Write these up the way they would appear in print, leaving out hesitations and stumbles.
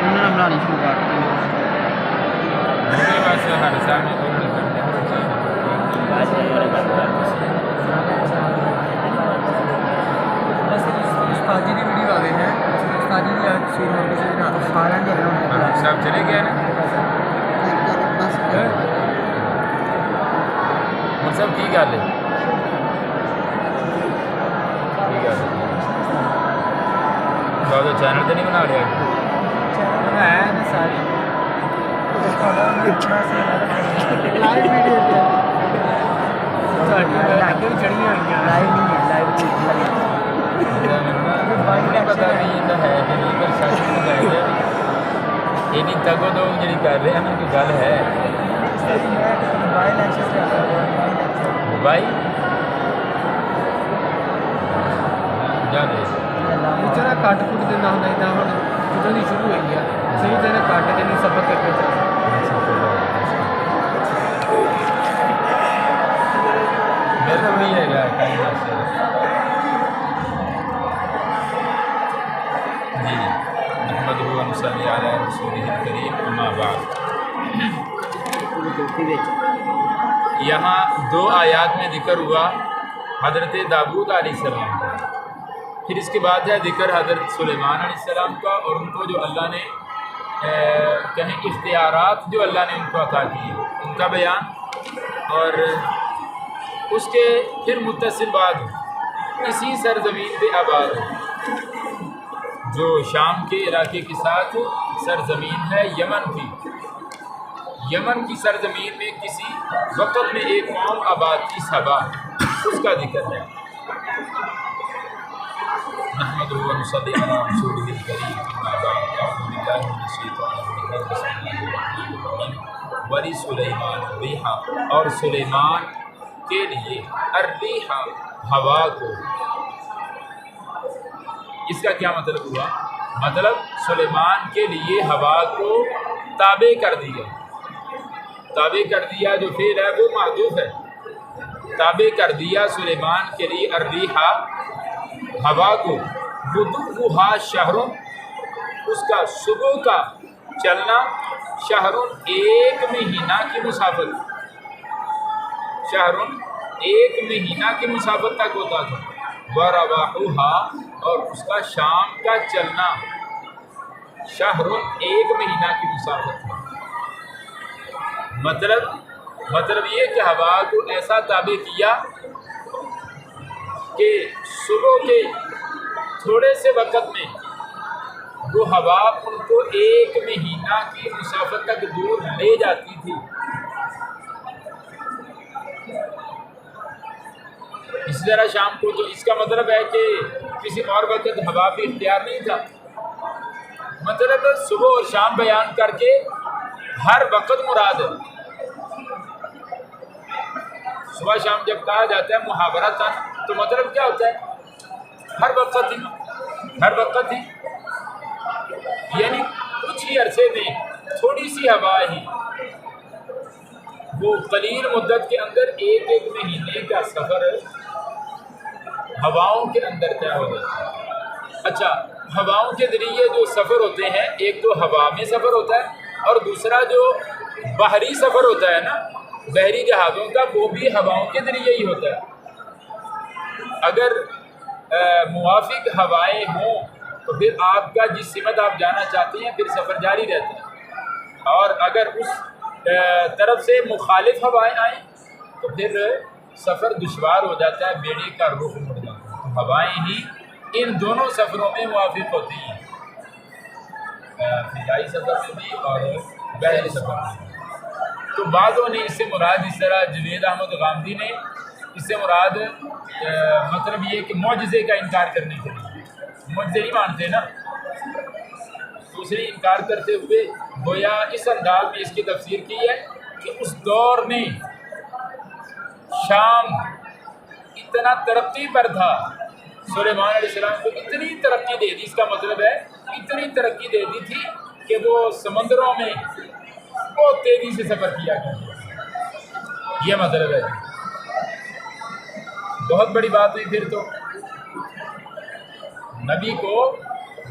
انہوں نے بنانی شروع کر دی بس ہر سامنے استادی کی ویڈیو آ گئی ہے استادی سب چلے گئے نا سب کی گل ہے چینل تو نہیں بنا لیا ساری چڑھیا پتا نہیں ہے کہ نہیں پر سچ نہیں یہ تگو دو جی کر رہے ہیں کہ گل ہے موبائل جا کٹ کٹ دینا ہوتا ہوں جدوں کی شروع ہوئی ہے صحیح طرح کٹ کے نہیں سفر کر کے بالکل نہیں ہے گا جی محمد صلی علیہ رسول کریم اما بعد یہاں دو آیات میں ذکر ہوا حضرت داؤد علیہ السلام کا پھر اس کے بعد ہے ذکر حضرت سلیمان علیہ السلام کا اور ان کو جو اللہ نے کہیں اختیارات جو اللہ نے ان کو عطا کیے ان کا بیان اور اس کے پھر متصل بعد اسی سرزمین پہ آباد جو شام کے علاقے کے ساتھ سرزمین ہے یمن کی سرزمین میں کسی وقت میں ایک قوم آباد کی سبا اس کا ذکر ہے محمد صلی اللہ رسول کریم ولی سلیمان ریحا اور سلیمان کے لیے الریحا ہوا کو اس کا کیا مطلب ہوا مطلب سلیمان کے لیے ہوا کو تابع کر دیا جو فعل ہے وہ معذوف ہے تابع کر دیا سلیمان کے لیے الریحا ہوا کو بدوہا شہروں اس کا صبح کا چلنا شہروں ایک مہینہ کی مسافت تک ہوتا تھا ورواحوہا اور اس کا شام کا چلنا شہروں ایک مہینہ کی مسافت تھا مطلب یہ کہ ہوا کو ایسا تابع کیا کہ صبح کے تھوڑے سے وقت میں وہ ہوا ان کو ایک مہینہ کی مسافت تک دور لے جاتی تھی اسی طرح شام کو تو اس کا مطلب ہے کہ کسی اور وقت ہوا بھی اختیار نہیں تھا مطلب صبح اور شام بیان کر کے ہر وقت مراد ہے صبح شام جب کہا جاتا ہے محاورہ تھا تو مطلب کیا ہوتا ہے ہر وقت ہی یعنی کچھ ہی عرصے میں تھوڑی سی ہوا ہی وہ قلیل مدت کے اندر ایک مہینے کا سفر ہواؤں کے اندر طے ہو جاتا ہے اچھا ہواؤں کے ذریعے جو سفر ہوتے ہیں ایک تو ہوا میں سفر ہوتا ہے اور دوسرا جو بحری سفر ہوتا ہے نا بحری جہازوں کا وہ بھی ہواؤں کے ذریعے ہی ہوتا ہے اگر موافق ہوائیں ہوں تو پھر آپ کا جس سمت آپ جانا چاہتے ہیں پھر سفر جاری رہتا ہے اور اگر اس طرف سے مخالف ہوائیں آئیں تو پھر سفر دشوار ہو جاتا ہے بیڑی کا رخ مڑ جاتا ہے تو ہوائیں ہی ان دونوں سفروں میں موافق ہوتی ہیں فضائی سفر میں بھی اور بحری سفر میں بھی تو بعضوں نے اس سے مراد اس طرح جنید احمد غامدی نے اس سے مراد مطلب یہ کہ معجزے کا انکار کرنے کے لیے معجزے نہیں مانتے نا تو اس نے انکار کرتے ہوئے گویا اس انداز میں اس کی تفسیر کی ہے کہ اس دور میں شام اتنا ترقی پر تھا سلیمان علیہ السلام کو اتنی ترقی دے دی اس کا مطلب ہے اتنی ترقی دے دی تھی کہ وہ سمندروں میں بہت تیزی سے سفر کیا کرتے یہ مطلب ہے بہت بڑی بات ہوئی پھر تو نبی کو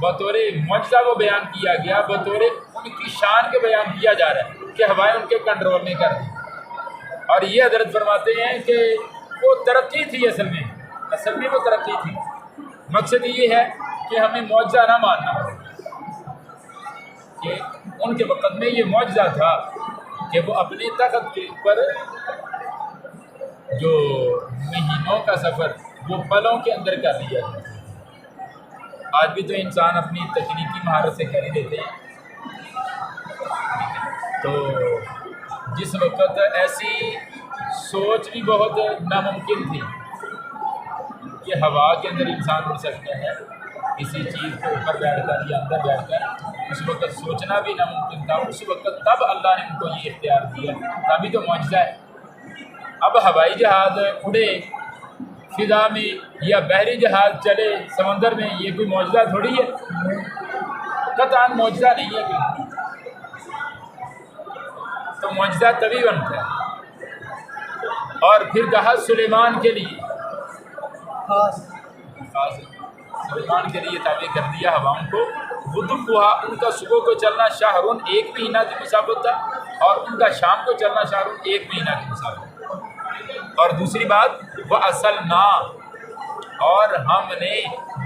بطور معجزہ وہ بیان کیا گیا، بطور ان کی شان کے بیان کیا جا رہا ہے کہ ہوائیں ان کے کنٹرول میں کر دیں۔ اور یہ حضرت فرماتے ہیں کہ وہ ترقی تھی، اصل میں وہ ترقی تھی۔ مقصد یہ ہے کہ ہمیں معجزہ نہ ماننا پڑے کہ ان کے وقت میں یہ معجزہ تھا کہ وہ اپنے تخت کے اوپر جو مہینوں کا سفر وہ پلوں کے اندر کر لیا ہے۔ آج بھی تو انسان اپنی تکنیکی مہارت سے کر ہی دیتے ہیں۔ تو جس وقت ایسی سوچ بھی بہت ناممکن تھی کہ ہوا کے اندر انسان اڑ سکتا ہے، کسی چیز کے اوپر بیٹھ کر یا اندر بیٹھ کر، اس وقت سوچنا بھی ناممکن تھا۔ اس وقت تب اللہ نے ان کو یہ اختیار دیا، تبھی تو معجزہ ہے۔ اب ہوائی جہاز اڑے فضا میں یا بحری جہاز چلے سمندر میں، یہ کوئی معجزہ تھوڑی ہے، قطعاً معجزہ نہیں ہے کوئی۔ تو معجزہ تبھی بنتا ہے۔ اور پھر کہا سلیمان کے لیے خاص سلیمان کے لیے تابع کر دیا ہواؤں کو، غدب ہوا ان کا صبح کو چلنا شہرون 1 مہینہ کی مسافت تھا، اور ان کا شام کو چلنا شہرون 1 مہینہ کی مسافت۔ اور دوسری بات وہ اصل نا، اور ہم نے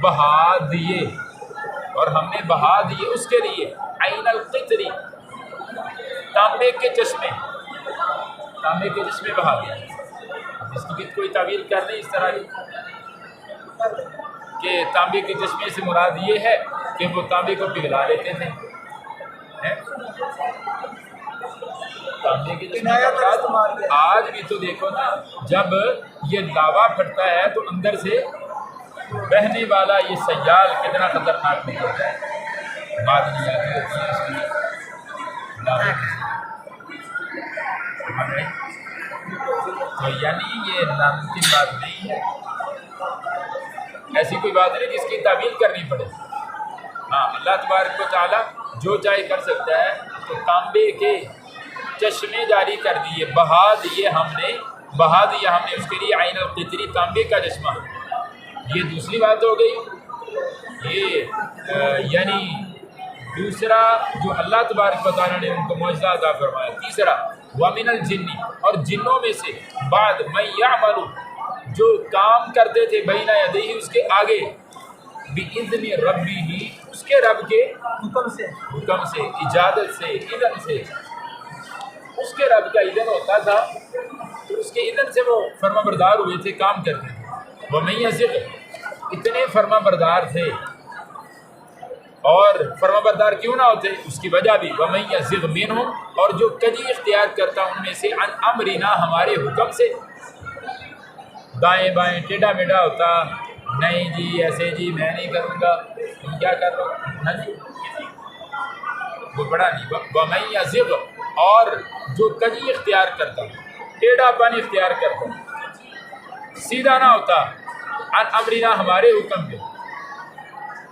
بہا دیے، اس کے لیے عین القطری، تانبے کے چشمے بہا دیے۔ جس کی کوئی تعویل کر لیں اس طرح کہ تانبے کے چشمے سے مراد یہ ہے کہ وہ تانبے کو پگھلا لیتے تھے۔ تانبے کے چشمے کا مراد آج بھی تو دیکھو نا، جب یہ لاوا پھٹتا ہے تو اندر سے بہنے والا یہ سیال کتنا خطرناک نکلتا ہے، معدنیات ہوتی ہیں اس کی لاوے کی۔ تو یعنی یہ ناممکن بات نہیں ہے، ایسی کوئی بات نہیں جس کی تعویل کرنی پڑے۔ ہاں، اللہ تبارک و تعالیٰ جو چاہے کر سکتا ہے۔ تو تانبے کے چشمے جاری کر دیے، بہا دیا ہم نے اس کے لیے عین القطری، تانبے کا چشمہ۔ یہ دوسری بات ہو گئی۔ یہ یعنی دوسرا جو اللہ تبارک و تعالیٰ نے ان کو معجزہ عطا فرمایا۔ تیسرا وَمِنَ الْجِنِّ، اور جنوں میں سے بعد مَن يَعْمَلُ، جو کام کرتے تھے بین یدیہ، اس کے آگے، بِإِذْنِ رَبِّهِ، اس کے رب کے حکم سے، اجازت سے، اذن سے۔ اس کے رب کا اذن ہوتا تھا تو اس کے اذن سے وہ فرما بردار ہوئے تھے، کام کرتے تھے۔ وَمَن يَزِغْ، اتنے فرما بردار تھے، اور فرما بردار کیوں نہ ہوتے اس کی وجہ بھی وَمَن يَزِغْ مِنْهُمْ، اور جو کجی اختیار کرتا ان میں سے، عن امرنا، ہمارے حکم سے، دائیں بائیں ٹیڑھا میڑھا ہوتا، نہیں جی ایسے جی میں نہیں کروں گا، تم کیا کر رہے ہو، ہاں جی وہ بڑا نہیں۔ وَمَن يَزِغْ، اور جو کجی اختیار کرتا، ٹیڑھا پن اختیار کرتا، سیدھا نہ ہوتا، عن امرنا، ہمارے حکم پہ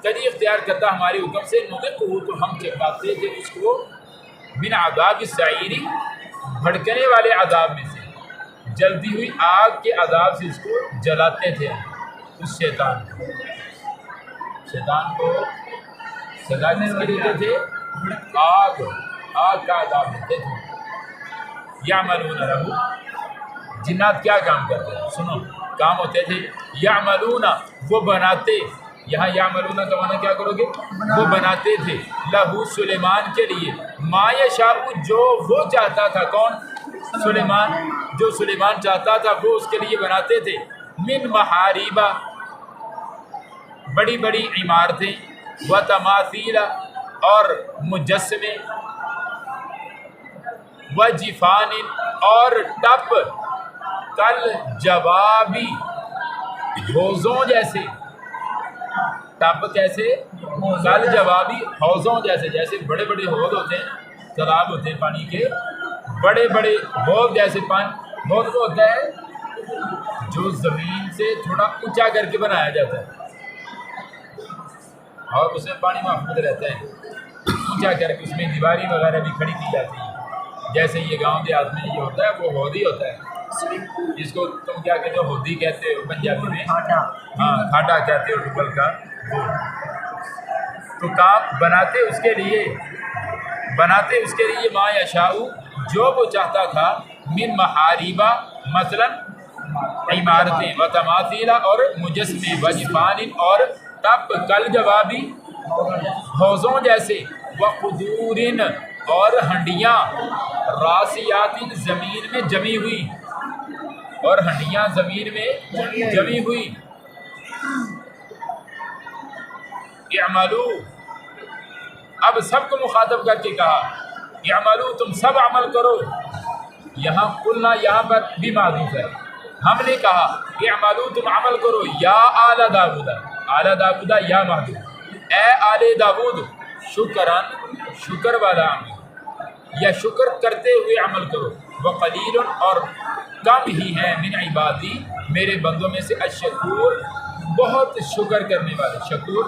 کجی اختیار کرتا ہمارے حکم سے، نُذِقْهُ، تو ہم چکھاتے تھے اس کو، من عذاب السعیر، بھڑکنے والے عذاب میں سے، جلتی ہوئی آگ کے عذاب سے اس کو جلاتے تھے اس شیطان کو سزا کس کے دیتے تھے؟ آگ کا عذاب دیتے تھے۔ یعملون لہ، جنات کیا کام کرتے ہیں؟ سنو، کام ہوتے تھے یعملون، وہ بناتے، یہاں یعملون کا معنی کیا کرو گے؟ وہ بناتے تھے، لہو، سلیمان کے لیے، ما یشاء، جو وہ چاہتا تھا۔ کون؟ سلیمان، جو سلیمان چاہتا تھا وہ اس کے لیے بناتے تھے، من محاریبہ، بڑی بڑی عمارتیں، و تماثیل، اور مجسمے، و جفان، اور ٹپ، کل جوابی، حوضوں جیسے، ٹپ کیسے؟ کل جوابی، حوضوں جیسے، جیسے بڑے بڑے حوض ہوتے ہیں، تالاب ہوتے ہیں پانی کے، بڑے بڑے حوض جیسے پانی، حوض وہ ہوتا ہے جو زمین سے تھوڑا اونچا کر کے بنایا جاتا ہے، اور اس میں پانی محفوظ رہتا ہے، اونچا کر کے اس میں دیواری وغیرہ بھی کھڑی کی جاتی ہے۔ جیسے یہ گاؤں دیہات میں یہ ہوتا ہے، وہ ہودی ہوتا ہے، جس کو تم کیا کہتے ہو؟ ہودی کہتے ہو پنجابی میں، ہاں کھاٹا کہتے ہو ٹوبل کا، تو کام بناتے اس کے لیے ما یشاء جو وہ چاہتا تھا، من محاریبہ مثلا عمارتیں، و تماثیل اور مجسمے، و جفان اور تب کل جوابی حوضوں جیسے، و قدور اور ہنڈیاں، راسیات زمین میں جمی ہوئی، اور ہنڈیاں زمین میں جمی ہوئی۔ اعملو، اب سب کو مخاطب کر کے کہا اعملو، تم سب عمل کرو۔ یہاں قلنا یہاں پر بھی معذوف ہے، ہم نے کہا اعملو تم عمل کرو، یا آل داود، آل داود یا معذوف، اے آل داود، شکرن شکر والا عمل، یا شکر کرتے ہوئے عمل کرو، وقلیل اور کم ہی ہیں من عبادی میرے بندوں میں سے الشکور بہت شکر کرنے والے، شکور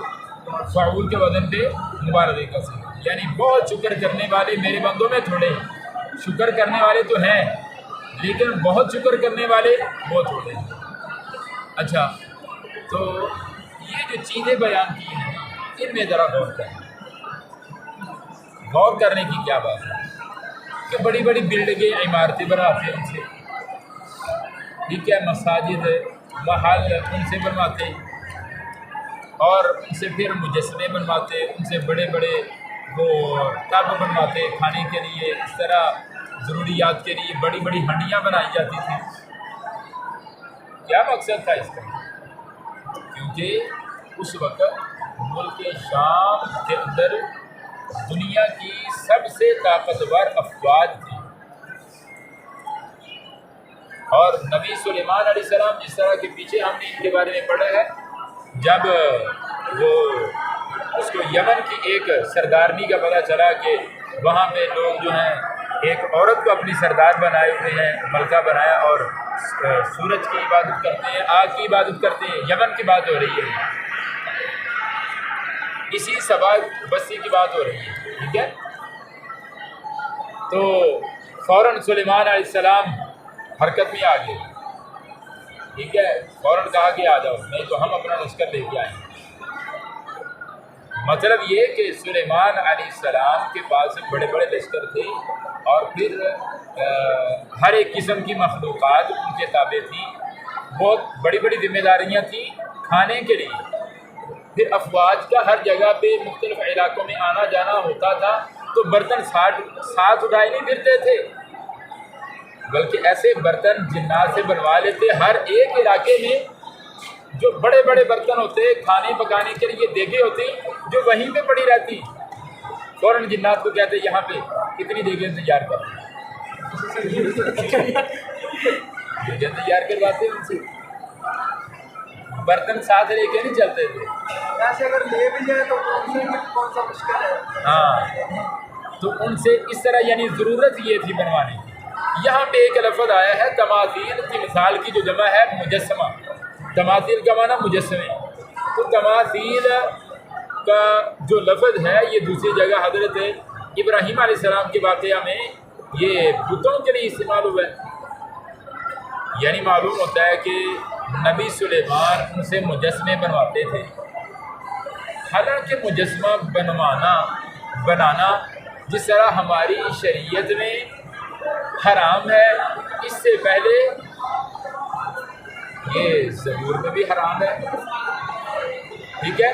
فعول کے وزن پہ مبالغے کا صیغہ، یعنی بہت شکر کرنے والے میرے بندوں میں تھوڑے ہیں، شکر کرنے والے تو ہیں لیکن بہت شکر کرنے والے بہت تھوڑے ہیں۔ اچھا، تو یہ جو چیزیں بیان کی ہیں ان میں ذرا غور کریں، غور کرنے کی کیا بات ہے کہ بڑی بڑی بلڈنگیں عمارتیں بناتے ہیں ان سے، ٹھیک ہے، مساجد محل ان سے بنواتے، اور ان سے پھر مجسمے بنواتے، ان سے بڑے بڑے وہ ٹب بنواتے کھانے کے لیے، اس طرح ضروریات کے لیے بڑی بڑی ہنڈیاں بنائی جاتی تھیں۔ کیا مقصد تھا اس کا؟ کیونکہ اس وقت ملک شام کے اندر دنیا کی سب سے طاقتور افواج تھی، اور نبی سلیمان علیہ السلام جس طرح کے پیچھے ہم نے ان کے بارے میں پڑھا ہے، جب وہ اس کو یمن کی ایک سردارنی کا پتہ چلا کہ وہاں پہ لوگ جو ہیں ایک عورت کو اپنی سردار بنائے ہوئے ہیں، ملکہ بنایا، اور سورج کی عبادت کرتے ہیں، آگ کی عبادت کرتے ہیں، یمن کی بات ہو رہی ہے، اسی سبا بستی کی بات ہو رہی ہے، ٹھیک ہے۔ تو فوراً سلیمان علیہ السلام حرکت میں آ گئے، ٹھیک ہے، فوراً کہا کہ آ جاؤ، نہیں تو ہم اپنا لشکر لے کے آئیں گے۔ مطلب یہ کہ سلیمان علیہ السلام کے پاس بڑے بڑے لشکر تھے، اور پھر ہر ایک قسم کی مخلوقات ان کے تابع تھی، بہت بڑی بڑی ذمہ داریاں تھیں کھانے کے لیے، پھر افواج کا ہر جگہ پہ مختلف علاقوں میں آنا جانا ہوتا تھا، تو برتن ساتھ اٹھائے نہیں پھرتے تھے، بلکہ ایسے برتن جنات سے بنوا لیتے، ہر ایک علاقے میں جو بڑے بڑے برتن ہوتے کھانے پکانے کے لیے دیگیں ہوتی جو وہیں پہ پڑی رہتی، فوراً جنات کو کہتے یہاں پہ کتنی دیگیں تیار کر، دیگیں تیار کرواتے ان سے، برتن ساتھ لے کے نہیں چلتے تھے، ایسے اگر لے بھی جائے تو کون سا مشکل ہے، ہاں، تو ان سے اس طرح یعنی ضرورت یہ تھی بنوانے کی۔ یہاں پہ ایک لفظ آیا ہے تماثیل کی مثال کی جو جمع ہے مجسمہ، تماثیل کا معنی مجسمے، تو تماثیل کا جو لفظ ہے یہ دوسری جگہ حضرت ابراہیم علیہ السلام کے واقعہ میں یہ بتوں کے لیے استعمال ہوا ہے، یعنی معلوم ہوتا ہے کہ نبی سلیمان ان سے مجسمے بنواتے تھے، حالانکہ مجسمہ بنانا جس طرح ہماری شریعت میں حرام ہے، اس سے پہلے یہ زبور میں بھی حرام ہے، ٹھیک ہے،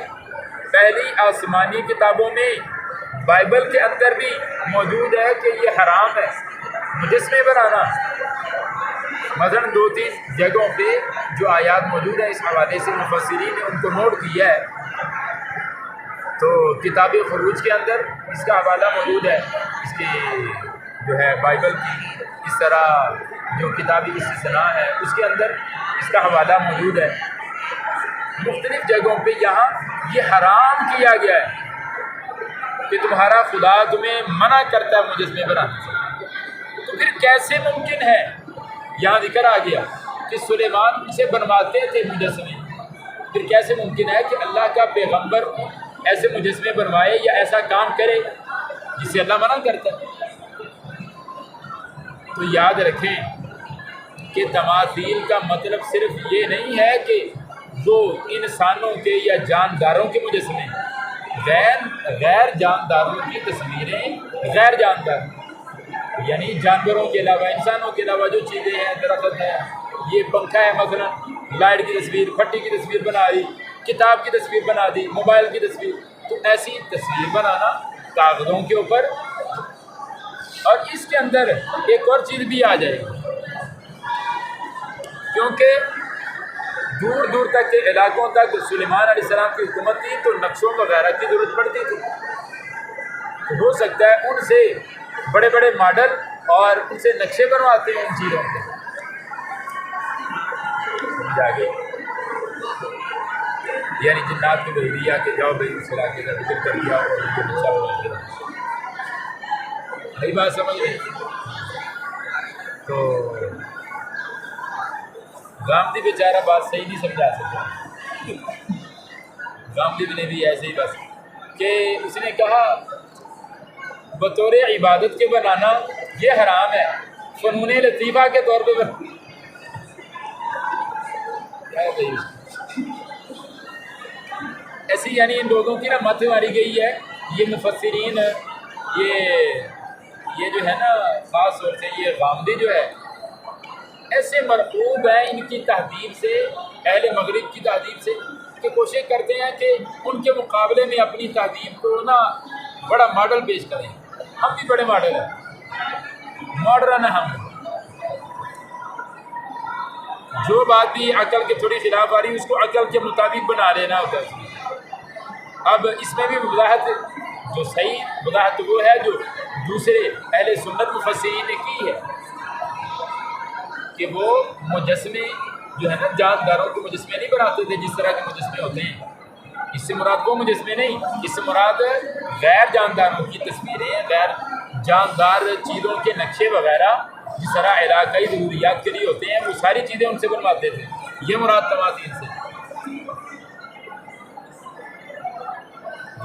پہلی آسمانی کتابوں میں بائبل کے اندر بھی موجود ہے کہ یہ حرام ہے مجسمے بنانا، مثلاً 2-3 جگہوں پہ جو آیات موجود ہے اس حوالے سے مفسرین نے ان کو نوٹ کیا ہے، تو کتاب خروج کے اندر اس کا حوالہ موجود ہے، اس کی جو ہے بائبل کی اس طرح جو کتابی استثناء ہے اس کے اندر اس کا حوالہ موجود ہے، مختلف جگہوں پہ یہاں یہ حرام کیا گیا ہے کہ تمہارا خدا تمہیں منع کرتا ہے مجسمے بنانے سے، تو پھر کیسے ممکن ہے، یہاں ذکر آ گیا کہ سلیمان ان سے بنواتے تھے مجسمے، پھر کیسے ممکن ہے کہ اللہ کا پیغمبر ایسے مجسمے بنوائے یا ایسا کام کرے جسے اللہ منع کرتا ہے؟ تو یاد رکھیں کہ تماثیل کا مطلب صرف یہ نہیں ہے کہ وہ انسانوں کے یا جانداروں کے مجسمے، غیر جانداروں کی تصویریں، غیر جاندار یعنی جانوروں کے علاوہ، انسانوں کے علاوہ جو چیزیں ہیں، درخت ہیں، یہ پنکھا ہے مثلا، لائٹ کی تصویر، پھٹی کی تصویر بنا دی، کتاب کی تصویر بنا دی، موبائل کی تصویر، تو ایسی تصویر بنانا کاغذوں کے اوپر، اور اس کے اندر ایک اور چیز بھی آ جائے گی، کیونکہ دور دور تک کے علاقوں تک سلیمان علیہ السلام کی حکومت تھی تو نقشوں وغیرہ کی ضرورت پڑتی تھی، تو ہو سکتا ہے ان سے بڑے بڑے ماڈل اور ان سے نقشے بنواتے ہیں ان چیزوں کے جاگے، یعنی جنات کو بھیج دیا کہ جاؤ بھائی اس علاقے کا ذکر کر دیا اور ان کو نقشہ بنا دیا۔ صحیح بات سمجھ گئے؟ تو گامدی بیچارہ بات صحیح نہیں سمجھا سکتا، گامدی نے بھی ایسے ہی بس کہ اس نے کہا بطور عبادت کے بنانا یہ حرام ہے، فنون لطیفہ کے طور پہ ایسی، یعنی ان لوگوں کی نا مت ماری گئی ہے، یہ مفسرین، یہ جو ہے نا خاص طور سے یہ غامدی جو ہے ایسے مرعوب ہیں ان کی تہذیب سے، اہل مغرب کی تہذیب سے، کہ کوشش کرتے ہیں کہ ان کے مقابلے میں اپنی تہذیب کو نا بڑا ماڈل پیش کریں۔ ہم بھی بڑے ماڈل ہیں، ماڈرن ہیں ہم، جو بات بھی عقل کے تھوڑی خلاف آ رہی ہے اس کو عقل کے مطابق بنا لینا ہوتا ہے۔ اب اس میں بھی وضاحت، جو صحیح وضاحت وہ ہے جو دوسرے اہل سنت مفسرین نے کی ہے کہ وہ مجسمے جو ہے نا جانداروں کے مجسمے نہیں بناتے تھے جس طرح کے مجسمے ہوتے ہیں، اس سے مراد وہ مجسمے نہیں، اس سے مراد غیر جانداروں کی تصویریں، غیر جاندار چیزوں کے نقشے وغیرہ جس طرح علاقائی ضروریات کے لیے ہوتے ہیں وہ ساری چیزیں ان سے بنواتے تھے، یہ مراد تماثیل سے۔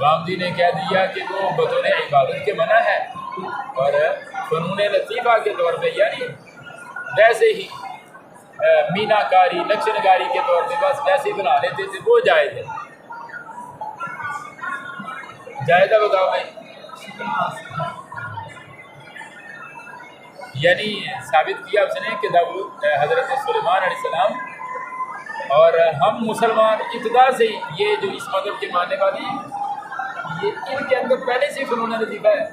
غامدی نے کہہ دیا کہ وہ بطور عبادت کے منع ہے، اور فنون لطیفہ کے طور پہ یعنی ویسے ہی مینا کاری، نقش نگاری کے طور پہ بس ویسے ہی بنا لیتے تھے، وہ جائز ہے۔ جائز ہے، بتاؤ بھائی؟ یعنی ثابت کیا اس نے کہ حضرت سلیمان علیہ السلام اور ہم مسلمان ابتدا سے ہی یہ جو اس مذہب کے ماننے والے ہیں یہ ان کے اندر پہلے سے فنون لطیفہ ہے۔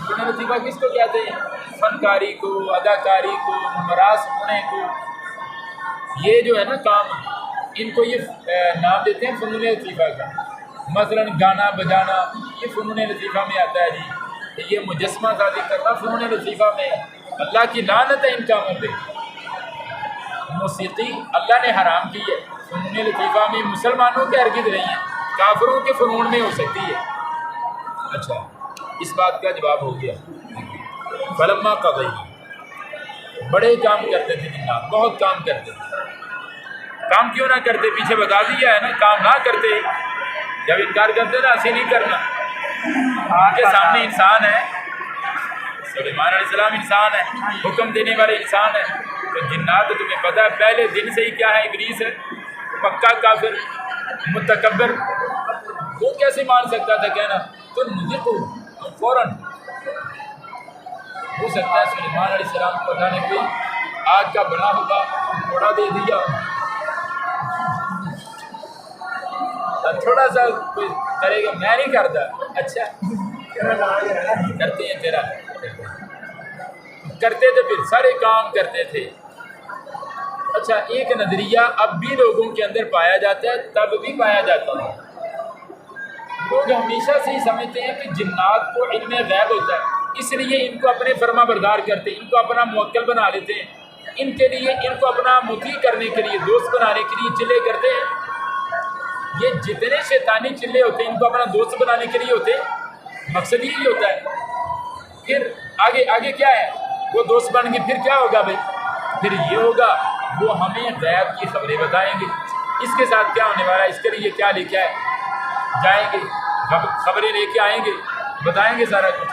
فنون لطیفہ کس کو کہتے ہیں؟ فنکاری کو، اداکاری کو، مراث ہونے کو، یہ جو ہے نا کام ان کو یہ نام دیتے ہیں فنون لطیفہ کا۔ مثلا گانا بجانا یہ فنون لطیفہ میں آتا ہے جی، یہ مجسمہ سازی کرنا فنون لطیفہ میں، اللہ کی لعنت ہے ان کاموں پہ۔ موسیقی اللہ نے حرام کی ہے، فنون لطیفہ میں مسلمانوں کے ہرگز نہیں ہے، کافروں کے فنون میں ہو سکتی ہے۔ اچھا، اس بات کا جواب ہو گیا۔ فلما قضی، بڑے کام کرتے تھے جنات، بہت کام کرتے تھے۔ کام کیوں نہ کرتے؟ پیچھے بتا دیا ہے نا، کام نہ کرتے، جب انکار کرتے نا ایسے نہیں کرنا۔ آپ کے سامنے انسان ہے، سلیمان علیہ السلام انسان ہے، حکم دینے والے انسان ہے، تو جنات تمہیں پتہ ہے پہلے دن سے ہی کیا ہے، ابلیس ہے، پکا کافر، متکبر، وہ کیسے مان سکتا تھا کہنا تو نذقو فوراً۔ ہو سکتا ہے سلیمان علیہ السلام کو پتہ نہیں کوئی آگ کا بنا ہوگا، تھوڑا دے دیا، تھوڑا سا کوئی کرے گا، میں نہیں کرتا، اچھا کرتے ہیں تیرا، کرتے تھے، پھر سارے کام کرتے تھے۔ اچھا، ایک نظریہ اب بھی لوگوں کے اندر پایا جاتا ہے، تب بھی پایا جاتا ہے، لوگ ہمیشہ سے ہی سمجھتے ہیں کہ جنات کو علم غیب ہوتا ہے، اس لیے ان کو اپنے فرما بردار کرتے ہیں، ان کو اپنا موکل بنا لیتے ہیں، ان کے لیے، ان کو اپنا مطیع کرنے کے لیے، دوست بنانے کے لیے چلے کرتے ہیں۔ یہ جتنے شیطانی چلے ہوتے ہیں ان کو اپنا دوست بنانے کے لیے ہوتے ہیں، مقصد یہی ہوتا ہے۔ پھر آگے کیا ہے؟ وہ دوست بن گئے، پھر کیا ہوگا بھائی؟ پھر یہ ہوگا وہ ہمیں غیب کی خبریں بتائیں گے، اس کے ساتھ کیا ہونے والا ہے، اس کے لیے کیا لکھا ہے، جائیں گے خبریں لے کے آئیں گے، بتائیں گے سارا کچھ۔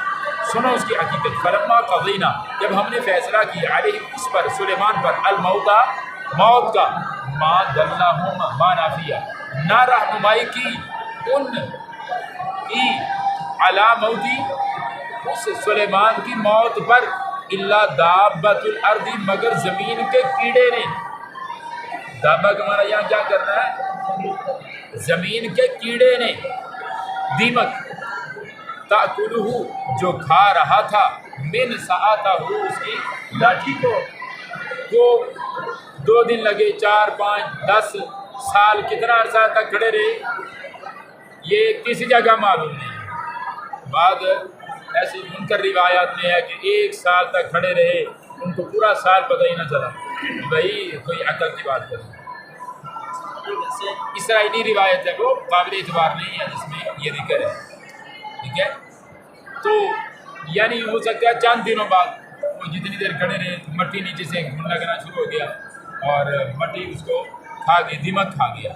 سنو اس کی حقیقت، فلما قضینا، جب ہم نے فیصلہ کیا علیہ اس پر، سلیمان پر، الموت، موت کا، ما دلہم، ما نافیہ، نہ رہنمائی کی ان علی موتی، اس سلیمان کی موت پر، الا دابۃ الارض، مگر زمین کے کیڑے نے. دابہ کا معنی یہاں کیا کرنا ہے؟ زمین کے کیڑے نے. دیمک، تأکلہ، جو کھا رہا تھا، من ساعتہ، اس کی لاٹھی کو. وہ 2 دن لگے، 4 5 10 سال، کتنا عرصہ تک کھڑے رہے یہ کسی جگہ معلوم نہیں. بعد ایسی منکر روایات میں ہے کہ 1 سال تک کھڑے رہے، ان کو پورا سال پتہ ہی نہ چلا. بھائی کوئی عقل کی بات کریں. اسرائیلی روایت ہے، وہ قابل اعتبار نہیں ہے جس میں یہ ذکر ہے. ٹھیک ہے، تو یعنی ہو سکتا ہے چند دنوں بعد وہ جتنی دیر کھڑے رہے مٹی نیچے سے گھن لگنا شروع ہو گیا اور مٹی اس کو کھا گئی، دیمک کھا گیا.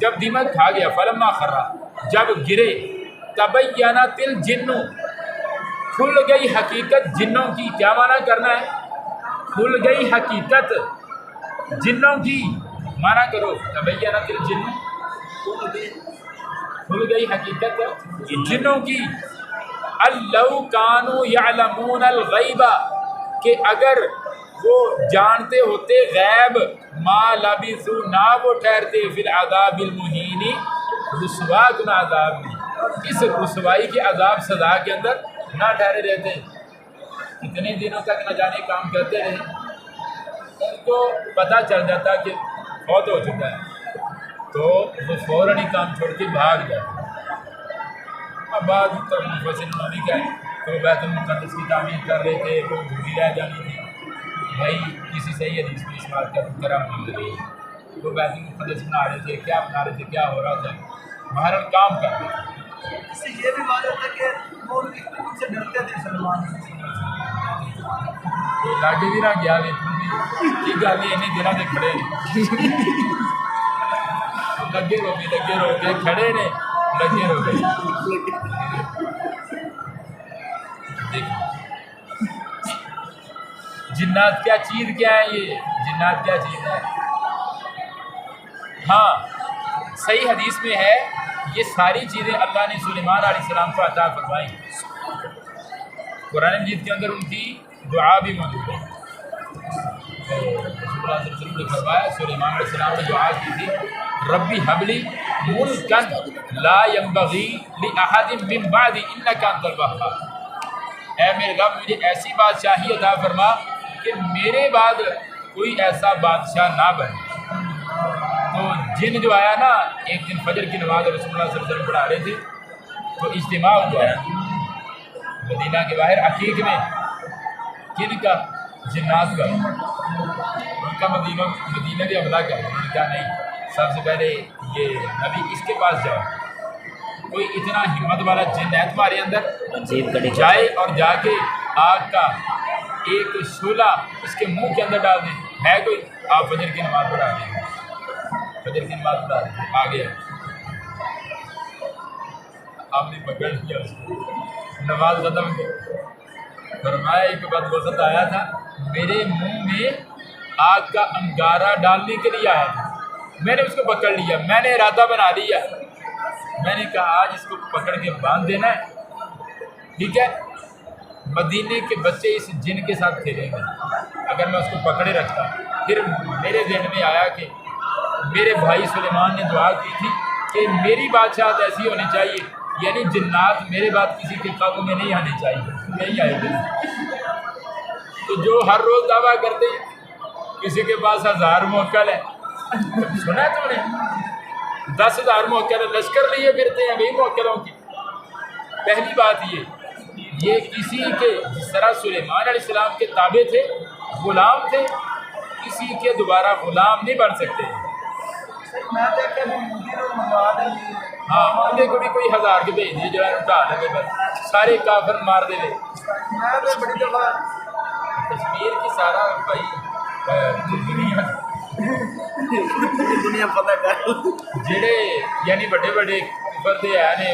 جب دیمک کھا گیا، فلما خرا، جب گرے، تبینت الجن، کھل گئی حقیقت جنوں کی. کیا معنی کرنا ہے؟ کھل گئی حقیقت جنوں کی. معنی کرو، تبینت الجن، کھل گئی حقیقت جنوں کی. اللو کانوا یعلمون الغیب، کہ اگر وہ جانتے ہوتے غیب، ما لبثوا، نہ وہ ٹھہرتے، فی العذاب المہین، رسوا کن عذاب میں، اس رسوائی کے عذاب سزا کے اندر نہ ٹھہرے رہتے. اتنے دنوں تک نہ جانے کام کرتے رہے. ان کو پتہ چل جاتا کہ فوت ہو چکا ہے تو وہ فوراً ہی کام چھوڑ کے بھاگ جاتے. اب بعد تک مفسرین نے بھی کہا تو بیت المقدس کی تعمیر کر رہے تھے، وہ بھولی رہ جانی تھی. بھائی کسی صحیح حدیث میں اس بات کا کرم مل رہی ہے. وہ بیت المقدس بنا رہے تھے، کیا بنا رہے تھے، کیا ہو رہا تھا، بہرحال کام کر رہے تھے. اس سے یہ بھی معلوم ہے کہ وہ ان سے ڈرتے تھے سلمان. لاگے بھی نہ گیا یہ گل انہیں دنوں سے کھڑے لگے رو کے کھڑے نے، لگے رو گئے. جنات کیا چیز کیا ہے؟ یہ جنات کیا چیز ہے؟ ہاں صحیح حدیث میں ہے یہ ساری چیزیں اللہ نے سلیمان علیہ السلام کو عطا فرمائیں. قرآن مجید کے اندر ان کی دعا بھی موجود ہے. رسول اللہ صلی اللہ علیہ وسلم نے فرمایا، سلیمان علیہ السلام نے دعا کی تھی، ربی حبلی ملکا لا ينبغی لأحد من بعدی انک انت الوہاب. اے میرے رب مجھے ایسی بادشاہی عطا فرما کہ میرے بعد کوئی ایسا بادشاہ نہ بنے. تو جن جو آیا نا، ایک دن فجر کی نماز رسول اللہ صلی اللہ علیہ وسلم پڑھا رہے تھے تو اجتماع ہوا ہے مدینہ کے باہر عقیق میں. کن کا؟ جنات کا. ان کا مدینہ بھی حملہ کیا. انہوں نے کہا نہیں، سب سے پہلے یہ نبی اس کے پاس جاؤ. کوئی اتنا ہمت والا جن ہے تمہارے اندر، جائے اور جا کے آگ کا ایک شعلہ اس کے منہ کے اندر ڈال دیں. ہے کوئی؟ آپ فجر کی نماز پڑھا دیں. فجر کی نماز پڑھا دیں. آ گیا، آپ نے پکڑ لیا اس کو، نماز ختم کی. فرمایا ایک بدبخت آیا تھا میرے منہ میں آگ کا انگارہ ڈالنے کے لیے آیا تھا. میں نے اس کو پکڑ لیا، میں نے ارادہ بنا لیا. میں نے کہا آج اس کو پکڑ کے باندھ دینا ہے. ٹھیک ہے، مدینے کے بچے اس جن کے ساتھ کھیلیں گے اگر میں اس کو پکڑے رکھتا. پھر میرے ذہن میں آیا کہ میرے بھائی سلیمان نے دعا کی تھی کہ میری بادشاہت ایسی ہونی چاہیے، یعنی جنات میرے بعد کسی کے قابو میں نہیں آنے چاہیے. نہیں آئے گے. تو جو ہر روز دعویٰ کرتے ہیں کسی کے پاس 1000 موکل ہے، سنا ہے تم نے؟ 10,000 موکل ہے، لشکر لیے پھرتے ہیں بھائی موکلوں کی. پہلی بات یہ کسی کے، جس طرح سلیمان علیہ السلام کے تابع تھے، غلام تھے، کسی کے دوبارہ غلام نہیں بن سکتے. میں دیکھا مدینہ منگوا دیں گے. ہاں انہیں کو بھی کوئی 1000 کے بھیج دیے جو ہے اٹھا لیں گے، بس سارے کافر مار دے لے. میں تو بڑی دفعہ کشمیر کی سارا بھائی دنیا پتہ کر جڑے یعنی بڑے بڑے بندے ہیں نے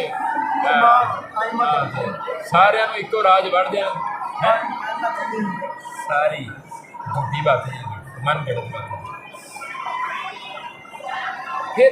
سارے ایک راج بڑھ دیا. ساری جھوٹی باتیں، من گڑت باتیں. پھر